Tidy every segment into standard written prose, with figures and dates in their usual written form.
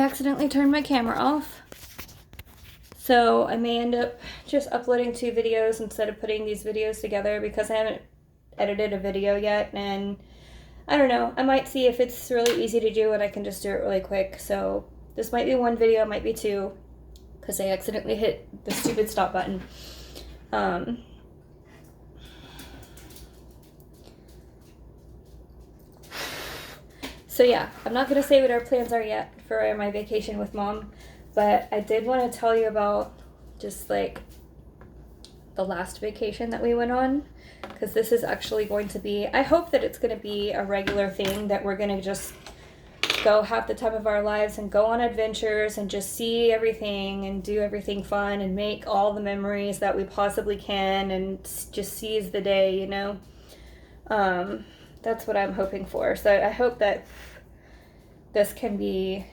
accidentally turned my camera off. So I may end up just uploading 2 videos instead of putting these videos together because I haven't edited a video yet, and I don't know, I might see if it's really easy to do and I can just do it really quick. So this might be 1 video, might be 2, because I accidentally hit the stupid stop button. So yeah, I'm not going to say what our plans are yet for my vacation with Mom, but I did want to tell you about just like the last vacation that we went on, because this is actually going to be, I hope that it's going to be a regular thing, that we're going to just go have the time of our lives and go on adventures and just see everything and do everything fun and make all the memories that we possibly can and just seize the day, you know. That's what I'm hoping for. So I hope that this can be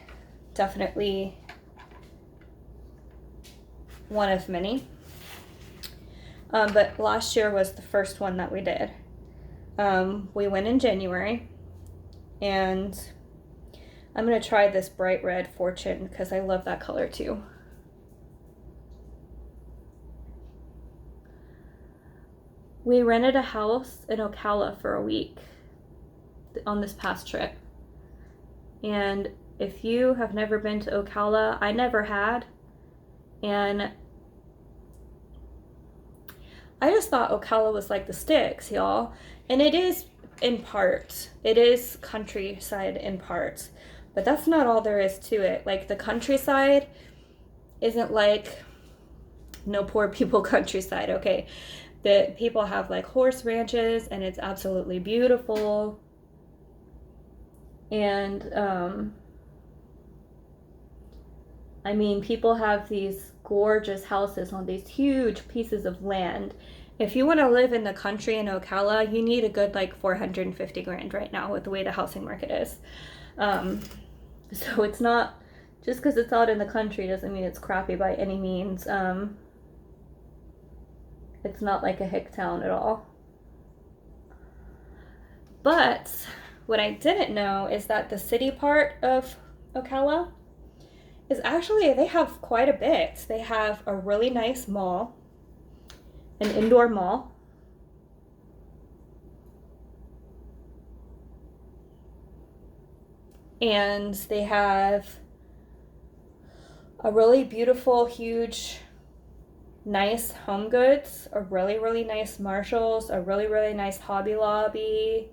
definitely one of many. But last year was the first one that we did. We went in January, and I'm going to try this bright red Fortune because I love that color too. We rented a house in Ocala for a week on this past trip. And if you have never been to Ocala, I never had. And I just thought Ocala was like the sticks, y'all. And it is in part. It is countryside in part. But that's not all there is to it. Like, the countryside isn't like no poor people countryside, okay? The people have like horse ranches and it's absolutely beautiful. And I mean, people have these gorgeous houses on these huge pieces of land. If you want to live in the country in Ocala, you need a good like 450 grand right now with the way the housing market is. So it's not, just because it's out in the country doesn't mean it's crappy by any means. It's not like a hick town at all. But what I didn't know is that the city part of Ocala is actually, they have quite a bit. They have a really nice mall, an indoor mall. And they have a really beautiful, huge, nice Home Goods, a really, really nice Marshalls, a really, really nice Hobby Lobby.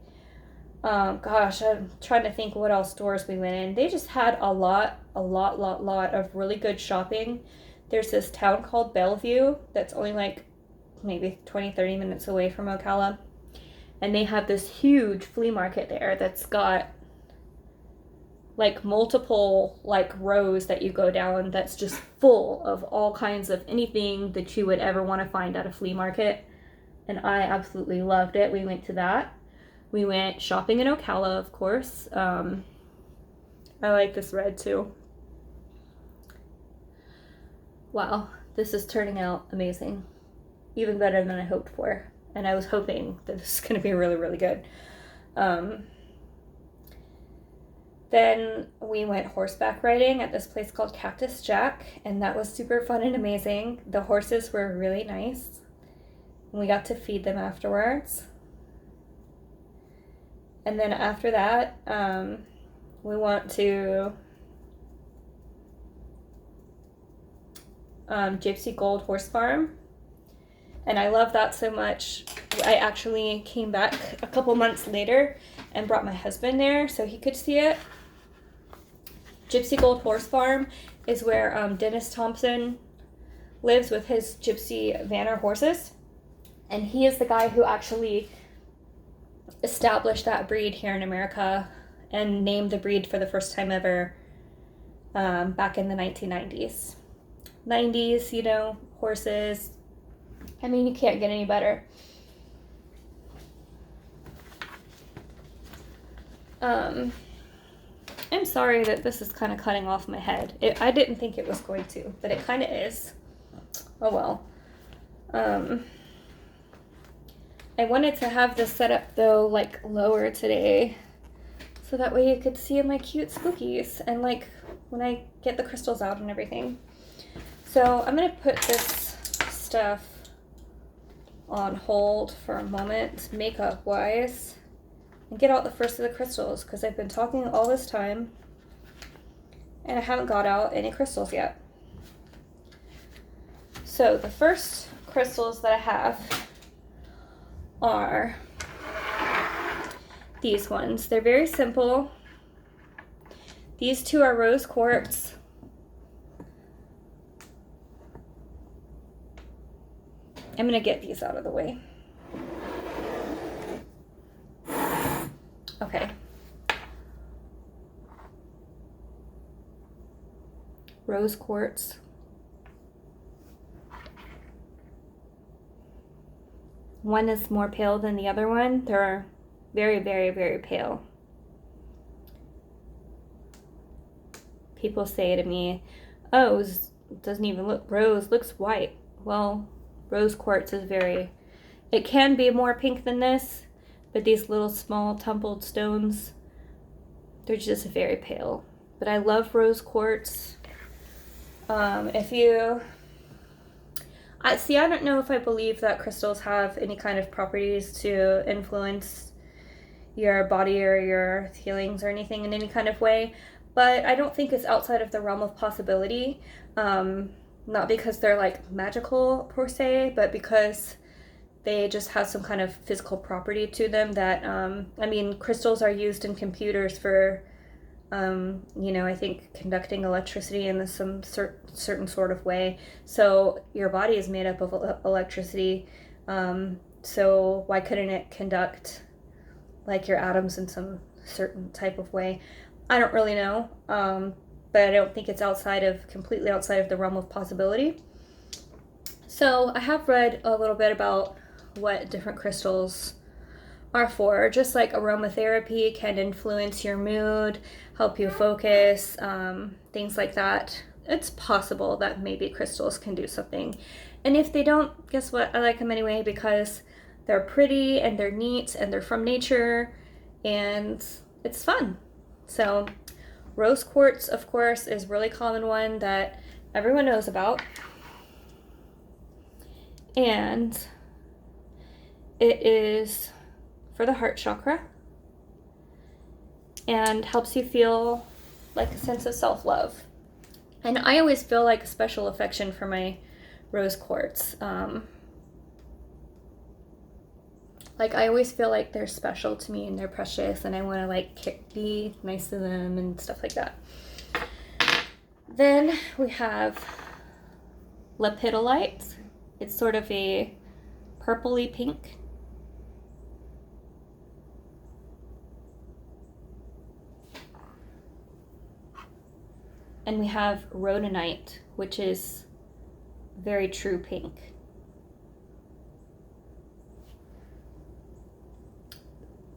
Gosh, I'm trying to think what else stores we went in. They just had a lot of really good shopping. There's this town called Bellevue that's only like maybe 20-30 minutes away from Ocala. And they have this huge flea market there that's got like multiple like rows that you go down that's just full of all kinds of anything that you would ever want to find at a flea market. And I absolutely loved it. We went to that. We went shopping in Ocala, of course. I like this red too. Wow, this is turning out amazing. Even better than I hoped for. And I was hoping that this is going to be really, really good. Then we went horseback riding at this place called Cactus Jack, and that was super fun and amazing. The horses were really nice, and we got to feed them afterwards. And then after that, we went to Gypsy Gold Horse Farm, and I love that so much. I actually came back a couple months later and brought my husband there so he could see it. Gypsy Gold Horse Farm is where Dennis Thompson lives with his Gypsy Vanner horses, and he is the guy who actually established that breed here in America and named the breed for the first time ever back in the 1990s. 90s, you know, horses. I mean, you can't get any better. I'm sorry that this is kind of cutting off my head. I didn't think it was going to, but it kind of is. Oh well. I wanted to have this set up though, like lower today, so that way you could see my cute spookies and like when I get the crystals out and everything. So I'm going to put this stuff on hold for a moment, makeup wise, and get out the first of the crystals, because I've been talking all this time and I haven't got out any crystals yet. So the first crystals that I have are these ones. They're very simple. These two are rose quartz. I'm going to get these out of the way. Okay. Rose quartz. One is more pale than the other one. They're very, very, very pale. People say to me, oh, it doesn't even look rose, looks white. Well, rose quartz is it can be more pink than this, but these little small tumbled stones, they're just very pale. But I love rose quartz. I don't know if I believe that crystals have any kind of properties to influence your body or your feelings or anything in any kind of way, but I don't think it's outside of the realm of possibility. Not because they're like magical per se, but because they just have some kind of physical property to them that, crystals are used in computers for, I think conducting electricity in some certain sort of way. So your body is made up of electricity. So why couldn't it conduct like your atoms in some certain type of way? I don't really know. But I don't think it's completely outside of the realm of possibility. So I have read a little bit about what different crystals are for. Just like aromatherapy can influence your mood, help you focus, things like that. It's possible that maybe crystals can do something. And if they don't, guess what? I like them anyway because they're pretty and they're neat and they're from nature and it's fun. So rose quartz, of course, is a really common one that everyone knows about. And it is for the heart chakra and helps you feel like a sense of self-love. And I always feel like a special affection for my rose quartz. I always feel like they're special to me and they're precious and I want to be nice to them and stuff like that. Then we have lepidolite. It's sort of a purpley pink. And we have rhodonite, which is very true pink.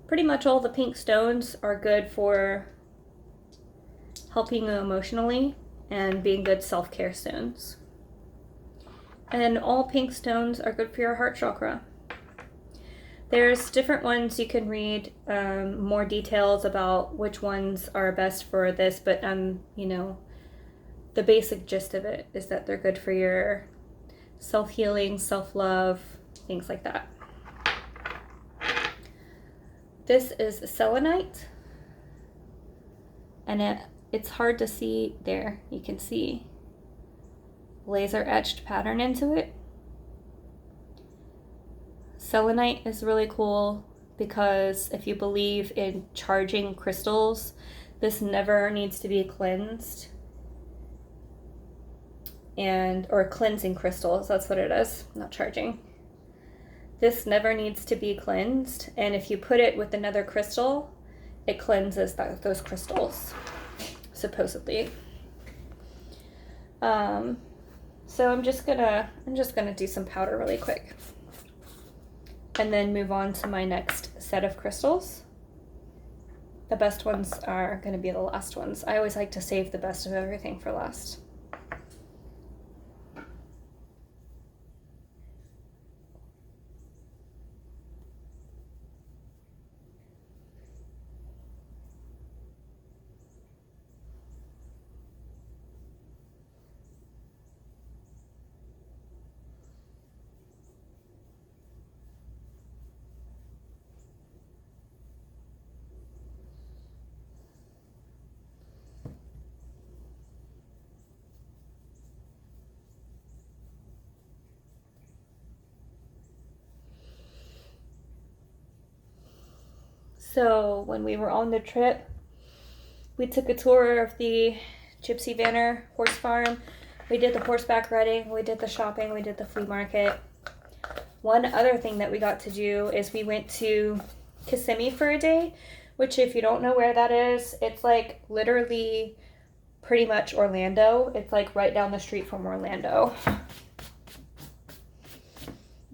Pretty much all the pink stones are good for helping you emotionally and being good self-care stones. And all pink stones are good for your heart chakra. There's different ones you can read more details about which ones are best for this, but the basic gist of it is that they're good for your self-healing, self-love, things like that. This is selenite, and it's hard to see there. You can see laser etched pattern into it. Selenite is really cool because if you believe in charging crystals, this never needs to be cleansed. Or cleansing crystals, that's what it is, not charging. This never needs to be cleansed, and if you put it with another crystal, it cleanses those crystals, supposedly. So I'm just gonna do some powder really quick, and then move on to my next set of crystals. The best ones are gonna be the last ones. I always like to save the best of everything for last. So when we were on the trip, we took a tour of the Gypsy Vanner horse farm. We did the horseback riding, we did the shopping, we did the flea market. One other thing that we got to do is we went to Kissimmee for a day, which if you don't know where that is, it's like literally pretty much Orlando. It's like right down the street from Orlando.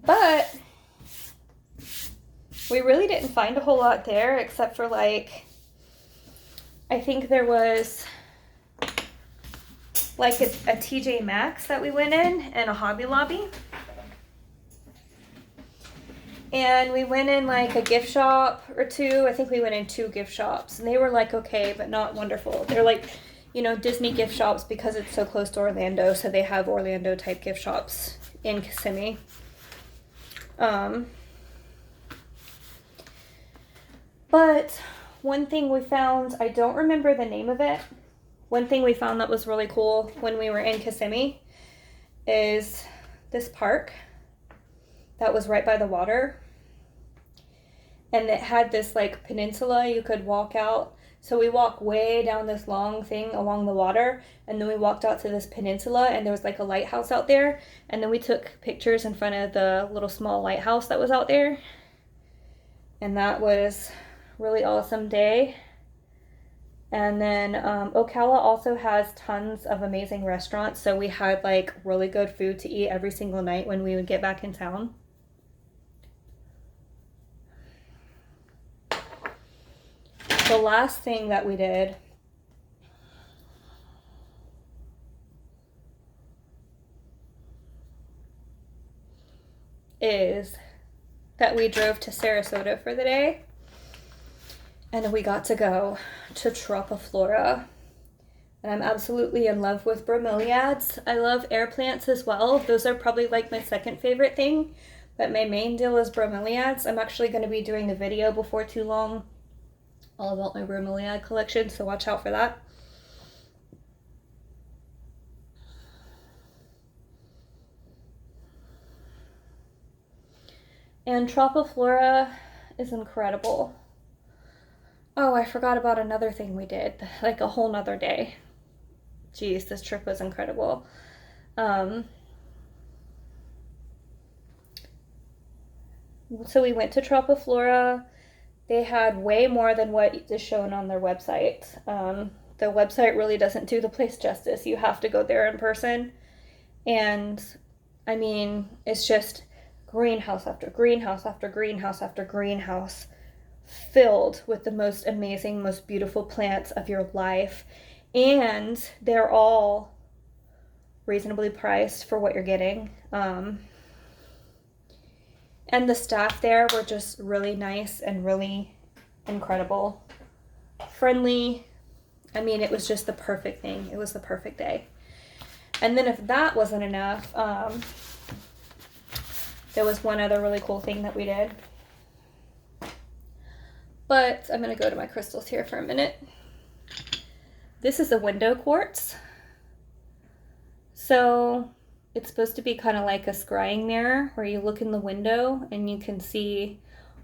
But we really didn't find a whole lot there except for like, I think there was like a TJ Maxx that we went in and a Hobby Lobby. And we went in like a gift shop or two. I think we went in 2 gift shops and they were like okay, but not wonderful. They're like, you know, Disney gift shops because it's so close to Orlando. So they have Orlando type gift shops in Kissimmee. But one thing we found, I don't remember the name of it. One thing we found that was really cool when we were in Kissimmee is this park that was right by the water. And it had this like peninsula you could walk out. So we walked way down this long thing along the water, and then we walked out to this peninsula, and there was like a lighthouse out there. And then we took pictures in front of the little small lighthouse that was out there. And that was a really awesome day. And then Ocala also has tons of amazing restaurants. So we had like really good food to eat every single night when we would get back in town. The last thing that we did is that we drove to Sarasota for the day. And we got to go to Tropiflora. And I'm absolutely in love with bromeliads. I love air plants as well. Those are probably like my second favorite thing. But my main deal is bromeliads. I'm actually going to be doing a video before too long all about my bromeliad collection, so watch out for that. And Tropiflora is incredible. Oh, I forgot about another thing we did, like a whole nother day. Jeez, this trip was incredible. So we went to Tropiflora. They had way more than what is shown on their website. The website really doesn't do the place justice. You have to go there in person. And I mean, it's just greenhouse after greenhouse after greenhouse after greenhouse, filled with the most amazing, most beautiful plants of your life. And they're all reasonably priced for what you're getting. And the staff there were just really nice and really incredible. Friendly. I mean, it was just the perfect thing. It was the perfect day. And then if that wasn't enough, there was one other really cool thing that we did. But I'm going to go to my crystals here for a minute. This is a window quartz. So it's supposed to be kind of like a scrying mirror where you look in the window and you can see,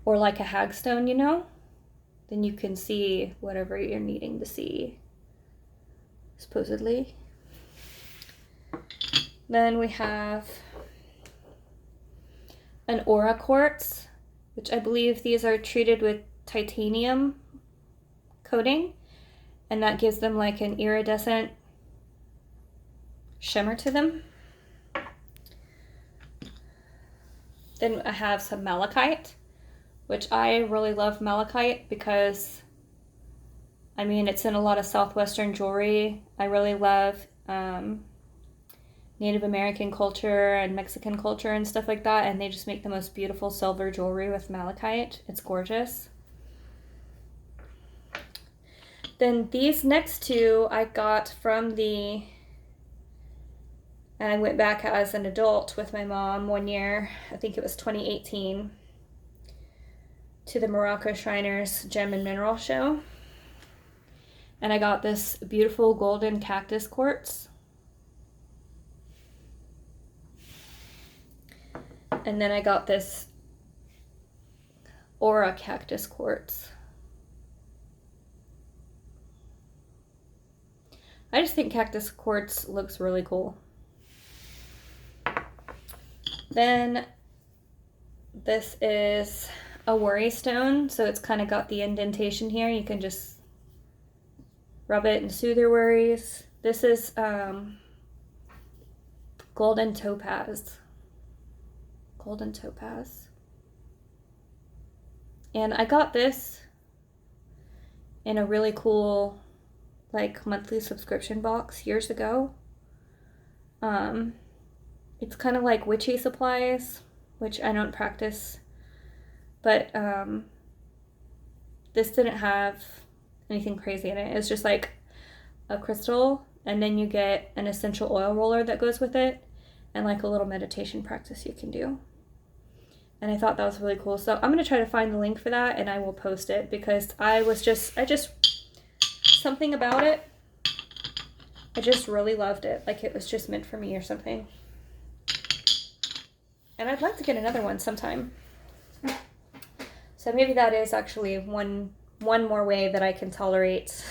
or like a hagstone, you know, then you can see whatever you're needing to see, supposedly. Then we have an aura quartz, which I believe these are treated with titanium coating, and that gives them like an iridescent shimmer to them. Then I have some malachite, which I really love malachite because, I mean, it's in a lot of Southwestern jewelry. I really love Native American culture and Mexican culture and stuff like that, and they just make the most beautiful silver jewelry with malachite. It's gorgeous. Then these next two I got from and I went back as an adult with my mom one year, I think it was 2018, to the Morocco Shriners Gem and Mineral Show. And I got this beautiful golden cactus quartz. And then I got this aura cactus quartz. I just think cactus quartz looks really cool. Then this is a worry stone, so it's kind of got the indentation here. You can just rub it and soothe your worries. This is golden topaz. Golden topaz. And I got this in a really cool like monthly subscription box years ago. It's kind of like witchy supplies, which I don't practice, but this didn't have anything crazy in it. It's just like a crystal, and then you get an essential oil roller that goes with it, and like a little meditation practice you can do. And I thought that was really cool. So I'm going to try to find the link for that, and I will post it, because I just something about it, I just really loved it. Like it was just meant for me or something. And I'd like to get another one sometime. So maybe that is actually one more way that I can tolerate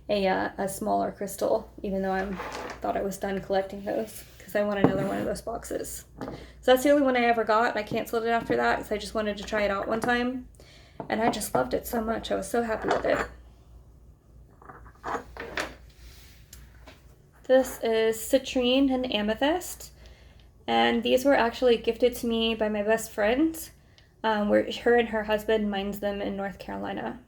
a smaller crystal, even though I thought I was done collecting those, because I want another one of those boxes. So that's the only one I ever got. I canceled it after that because I just wanted to try it out one time, and I just loved it so much. I was so happy with it. This is citrine and amethyst, and these were actually gifted to me by my best friend, where her and her husband mines them in North Carolina.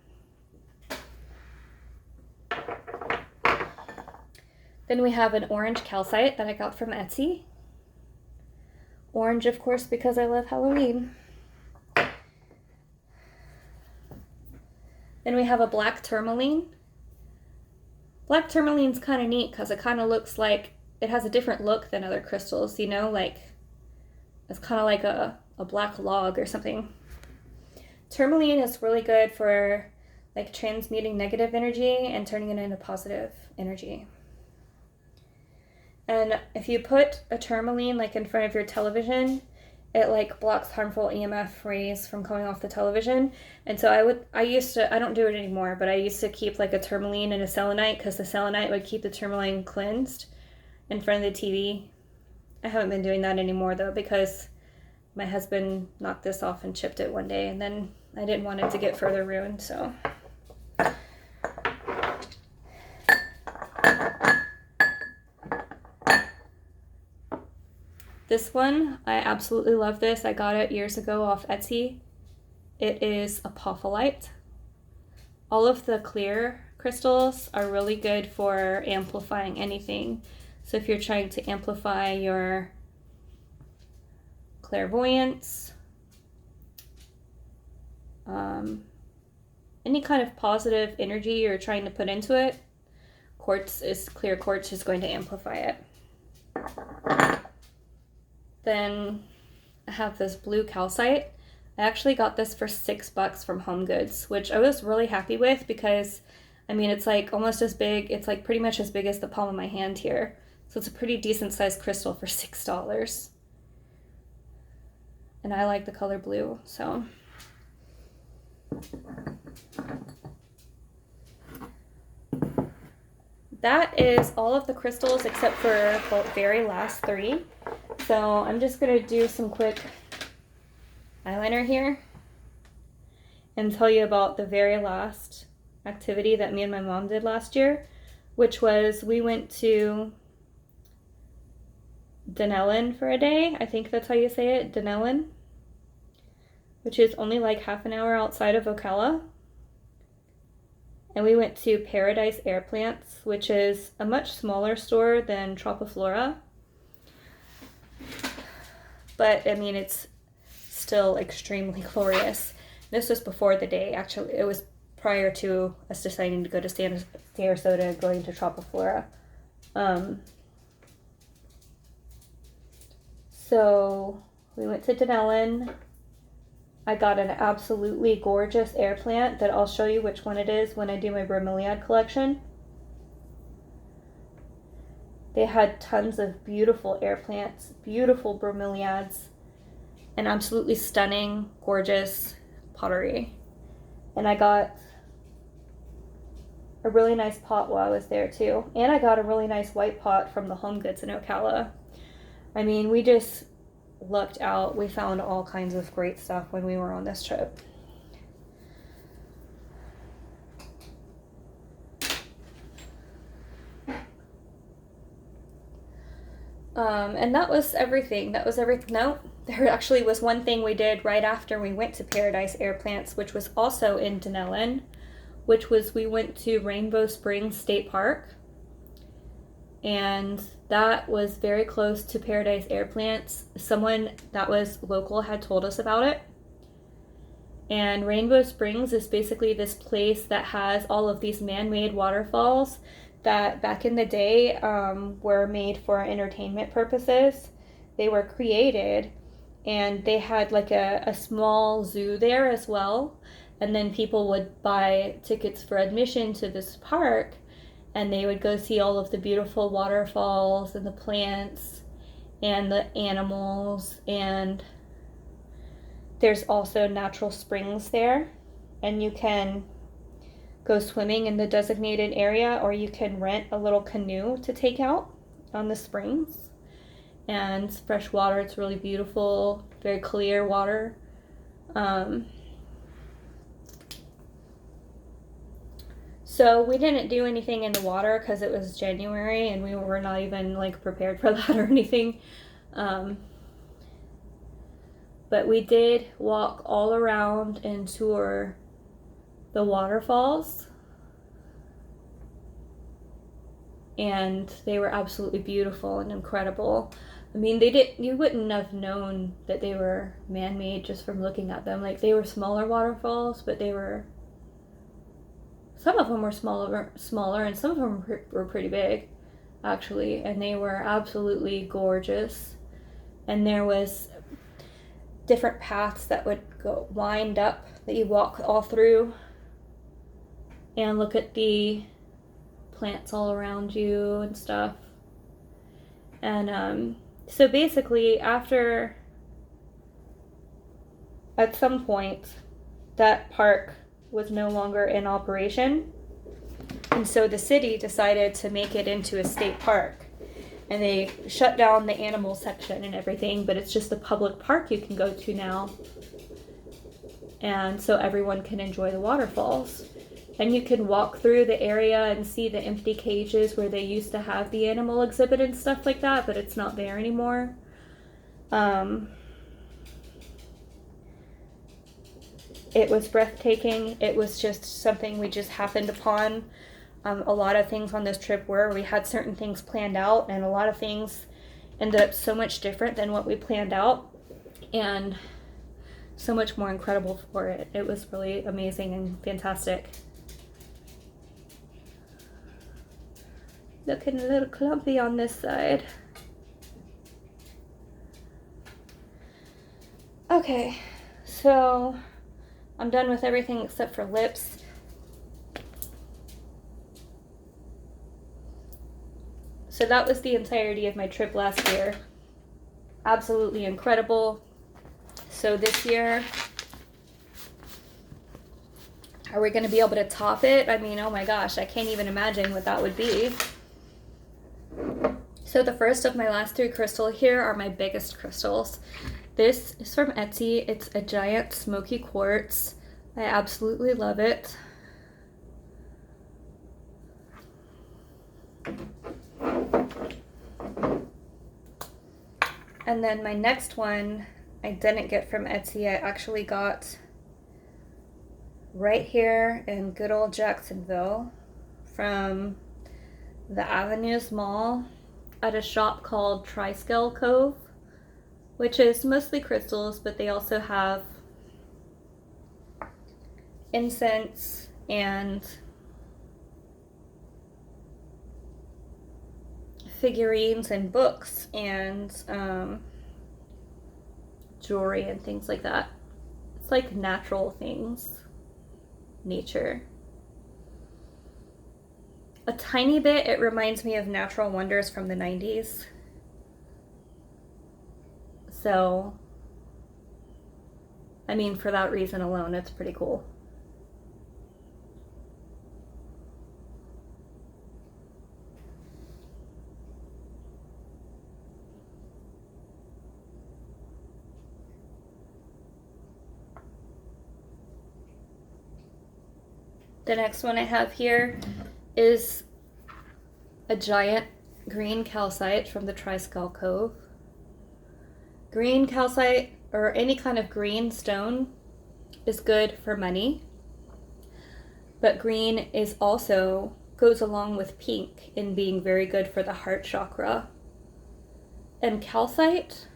Then we have an orange calcite that I got from Etsy. Orange, of course, because I love Halloween. Then we have a black tourmaline. Black tourmaline's kind of neat because it kind of looks like, it has a different look than other crystals, you know, like it's kind of like a black log or something. Tourmaline is really good for like transmuting negative energy and turning it into positive energy. And if you put a tourmaline like in front of your television, it like blocks harmful EMF rays from coming off the television. And so I don't do it anymore, but I used to keep like a tourmaline and a selenite, because the selenite would keep the tourmaline cleansed in front of the TV. I haven't been doing that anymore though, because my husband knocked this off and chipped it one day, and then I didn't want it to get further ruined, so. This one, I absolutely love this. I got it years ago off Etsy. It is apophyllite. All of the clear crystals are really good for amplifying anything. So if you're trying to amplify your clairvoyance, any kind of positive energy you're trying to put into it, clear quartz is going to amplify it. Then I have this blue calcite. I actually got this for $6 from Home Goods, which I was really happy with, because I mean, it's like almost as big, it's like pretty much as big as the palm of my hand here. So it's a pretty decent sized crystal for $6. And I like the color blue, so. That is all of the crystals except for the very last 3. So I'm just going to do some quick eyeliner here and tell you about the very last activity that me and my mom did last year, which was we went to Dunellen for a day. I think that's how you say it, Dunellen, which is only like half an hour outside of Ocala. And we went to Paradise Air Plants, which is a much smaller store than Tropiflora. But I mean, it's still extremely glorious. This was before the day, actually. It was prior to us deciding to go to Sarasota and going to Tropiflora. So we went to Dunellen. I got an absolutely gorgeous air plant that I'll show you which one it is when I do my bromeliad collection. They had tons of beautiful air plants, beautiful bromeliads, and absolutely stunning, gorgeous pottery. And I got a really nice pot while I was there too. And I got a really nice white pot from the Home Goods in Ocala. I mean, we just looked out. We found all kinds of great stuff when we were on this trip. And that was everything. That was everything. No, there actually was one thing we did right after we went to Paradise Air Plants, which was also in Denellen, which was we went to Rainbow Springs State Park. And that was very close to Paradise Air Plants. Someone that was local had told us about it. And Rainbow Springs is basically this place that has all of these man-made waterfalls that back in the day were made for entertainment purposes. They were created, and they had like a small zoo there as well. And then people would buy tickets for admission to this park, and they would go see all of the beautiful waterfalls and the plants and the animals. And there's also natural springs there, and you can go swimming in the designated area, or you can rent a little canoe to take out on the springs. And it's fresh water. It's really beautiful, very clear water. So we didn't do anything in the water because it was January and we were not even like prepared for that or anything. But we did walk all around and tour the waterfalls, and they were absolutely beautiful and incredible. I mean, you wouldn't have known that they were man-made just from looking at them. Like, they were smaller waterfalls, but some of them were smaller, and some of them were pretty big, actually, and they were absolutely gorgeous. And there was different paths that would wind up that you walk all through and look at the plants all around you and stuff. And so basically, at some point, that park was no longer in operation, and so the city decided to make it into a state park, and they shut down the animal section and everything, but it's just a public park you can go to now, and so everyone can enjoy the waterfalls. And you can walk through the area and see the empty cages where they used to have the animal exhibit and stuff like that, but it's not there anymore. It was breathtaking. It was just something we just happened upon. A lot of things on this trip we had certain things planned out, and a lot of things ended up so much different than what we planned out, and so much more incredible for it. It was really amazing and fantastic. Looking a little clumpy on this side. Okay, so I'm done with everything except for lips. So that was the entirety of my trip last year. Absolutely incredible. So this year, are we going to be able to top it? I mean, oh my gosh, I can't even imagine what that would be. So the first of my last 3 crystals here are my biggest crystals. This is from Etsy. It's a giant smoky quartz. I absolutely love it. And then my next one I didn't get from Etsy. I actually got right here in good old Jacksonville from the Avenues Mall at a shop called Triskel Cove, which is mostly crystals, but they also have incense and figurines and books and jewelry and things like that. It's like natural things, nature. A tiny bit, it reminds me of Natural Wonders from the 90s. So, I mean, for that reason alone, it's pretty cool. The next one I have here is a giant green calcite from the Triskel Cove. Green calcite, or any kind of green stone, is good for money, but green is also goes along with pink in being very good for the heart chakra. And calcite,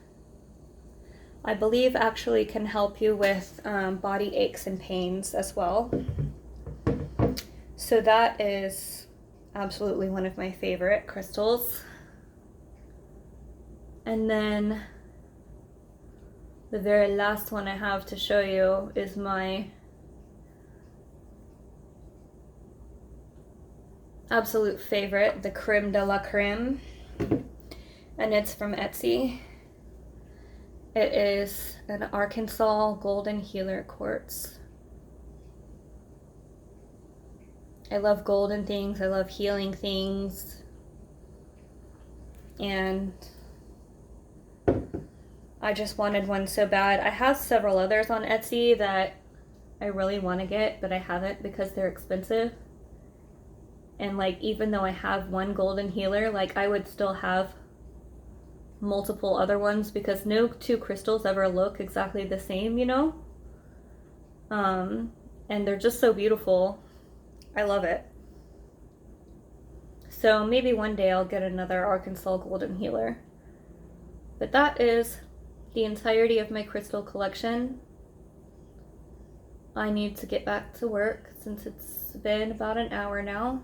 I believe, actually can help you with body aches and pains as well. So that is absolutely one of my favorite crystals. And then the very last one I have to show you is my absolute favorite, the creme de la creme, and it's from Etsy. It is an Arkansas Golden Healer Quartz. I love golden things, I love healing things, and I just wanted one so bad. I have several others on Etsy that I really want to get, but I haven't because they're expensive. And like, even though I have one golden healer, like I would still have multiple other ones because no two crystals ever look exactly the same, you know? And they're just so beautiful. I love it. So maybe one day I'll get another Arkansas Golden Healer. But that is the entirety of my crystal collection. I need to get back to work since it's been about an hour now.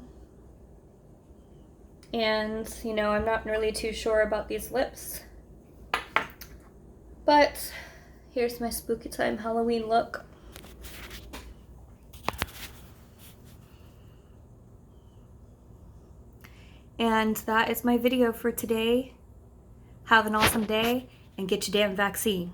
And, you know, I'm not really too sure about these lips. But here's my spooky time Halloween look. And that is my video for today. Have an awesome day and get your damn vaccine.